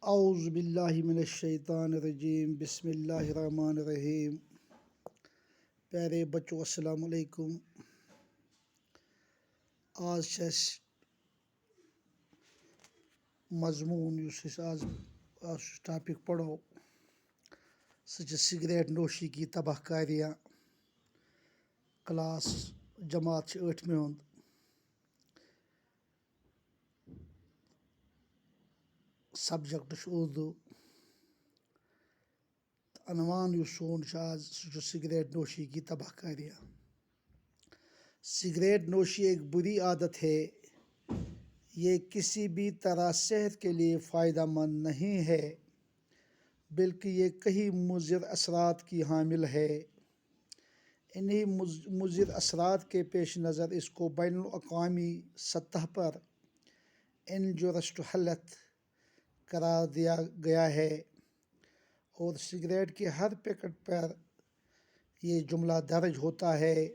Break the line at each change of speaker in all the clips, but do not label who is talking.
औज़ु बिल्लाहि मिनश्शैतानिर्रजीम बिस्मिल्लाहिर्रहमानिर्रहीम। प्यारे बच्चों अस्सलाम वालेकुम। आज छस मजमून आज टॉपिक पढ़ो सह सिगरेट नोशी की तबाहकारियाँ। क्लास जमात 8वीं हुंद। सब्जेक्ट उर्दू। अनवान सोन आज सह सिगरेट नोशी की तबाहकारियाँ। सिगरेट नोशी एक बुरी आदत है। ये किसी भी तरह सेहत के लिए फ़ायदेमंद नहीं है, बल्कि ये कई मुज़िर असरात की हामिल है। इन्हीं मुज़िर असरात के पेश नज़र इसको बैनुल-अक़वामी सतह पर इंजूरियस टू हेल्थ करार दिया गया है और सिगरेट के हर पैकेट पर ये जुमला दर्ज होता है।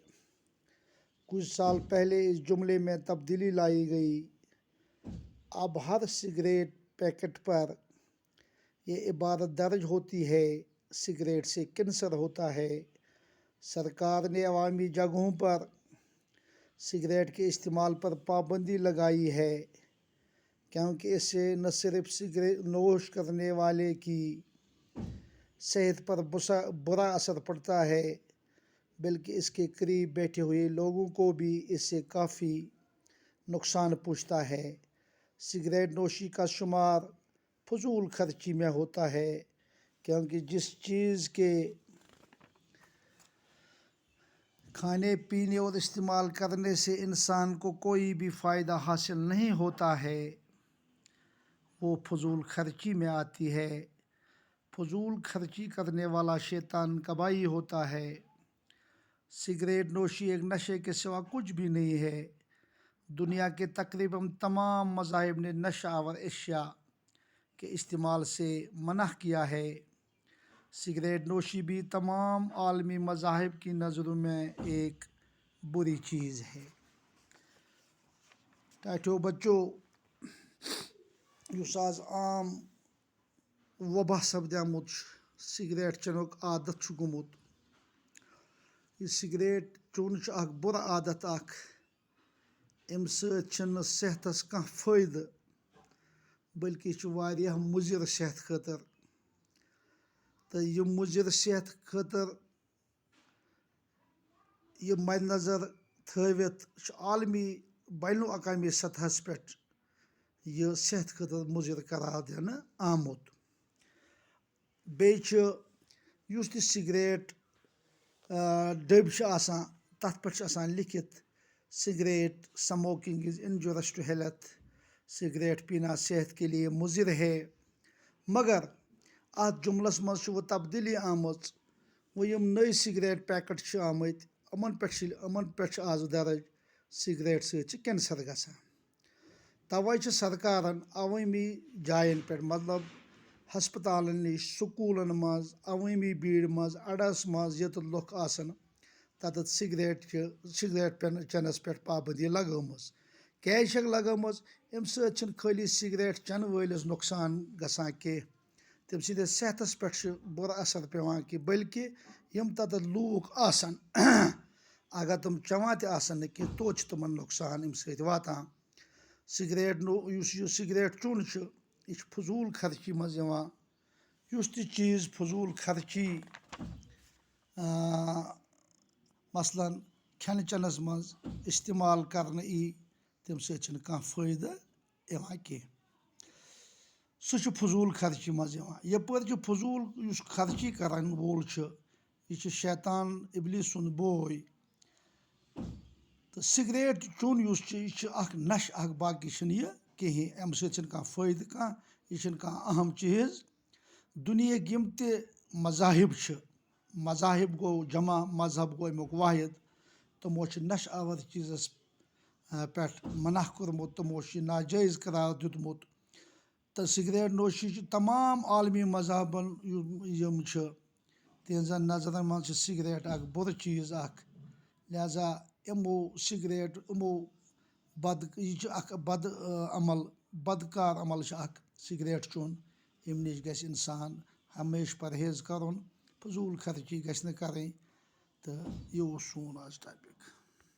कुछ साल पहले इस जुमले में तब्दीली लाई गई। अब हर सिगरेट पैकेट पर यह इबारत दर्ज होती है, सिगरेट से कैंसर होता है। सरकार ने अवामी जगहों पर सिगरेट के इस्तेमाल पर पाबंदी लगाई है, क्योंकि इससे न सिर्फ सिगरेट नोश करने वाले की सेहत पर बुरा असर पड़ता है, बल्कि इसके करीब बैठे हुए लोगों को भी इससे काफ़ी नुकसान पहुँचता है। सिगरेट नोशी का शुमार फजूल खर्ची में होता है, क्योंकि जिस चीज़ के खाने पीने और इस्तेमाल करने से इंसान को कोई भी फ़ायदा हासिल नहीं होता है, वो फजूल खर्ची में आती है। फजूल खर्ची करने वाला शैतान कबाई होता है। सिगरेट नोशी एक नशे के सिवा कुछ भी नहीं है। दुनिया के तकरीबन तमाम मज़ाहिब ने नशा आवर अशिया के इस्तेमाल से मना किया है। सिगरेट नोशी भी तमाम आलमी मज़ाहिब की नज़रों में एक बुरी चीज़ है। टाटो बच्चों, युस आज आम वबा सपद्यामुत सिगरेट चनुक आदत गुमुत। यह सिगरेट चोन बुरा आदत अम सेहतस कह फ़ायदे, बल्कि वारियाह मुज़िर सेहत खतर। तो यह मुज़िर सेहत खतर यह मद्देनज़र थवित आलमी बैनुल-अक़वामी सतहस पे यह सेहत खतर मुज़िर करार दिया आमुत। बेयुस तह सिगरेट डब तथ पे लिखित cigarette smoking is injurious to health. Cigarette पीना सेहत के लिए मुज़िर है, मगर अत जुमलस मज वो तब्दीली आमच। वो यम नई सिगरेट पैकेट आमत अमन पे आज दर्ज सिगरेट सत कैंसर गसान। तवे सरकारन अवामी जायन पे मतलब हस्पतालन नश, स्कूलन मज, अवामी भीड़ मज, अड़स मज ये लुख आसन तत सिगरेट चनस पे पाबंदी लगमज। क्या लगम अम खाली सिगरेट चन वलिस नुकसान गसान कह, तम सद सेहतस पे बुरा असर पेवान कि, बल्कि यम तत लूक आसन अगर तुम चवान तह कि तो तुमन नुकसान अम सत वातान। सिगरेट सिगरेट चुन यह फजूल खर्ची मज यवान। युस तह चीज़ फजूल खर्ची मसलन खेन चनस मज इस्तेमाल करने तम सत फ़ायदे यवान कह, सह फजूल खर्ची मज यवान। यपर फजूल खर्ची करान वोल यह शैतान इबलीस सुंद बोय। तो सिगरेट चुन यह नश बाकी यह कहें, अम सत फ़ायदे यह अहम चीज़। दुनिया यम त मज़ाहिब मज़ाहिब गो जमा, मजहब गो अमुक वाहिद, तमो नश आवर चीज़स पे मना कोरमुत, तमो नाजायज़ करार दितमुत। तो सिगरेट नोशी तमाम आलमी मजहबन यम तिहन नज़रन मज सिगरेट बुर चीज़ लिहाजा यमो सिगरेट यमो बद अमल बदकार अमल सिगरेट चुन। अम नश गژھِ इंसान हमेशा परहेज करुन फजूल खर्ची गژھِ नहٕ करें तो यह ओस सोन आज टॉपिक।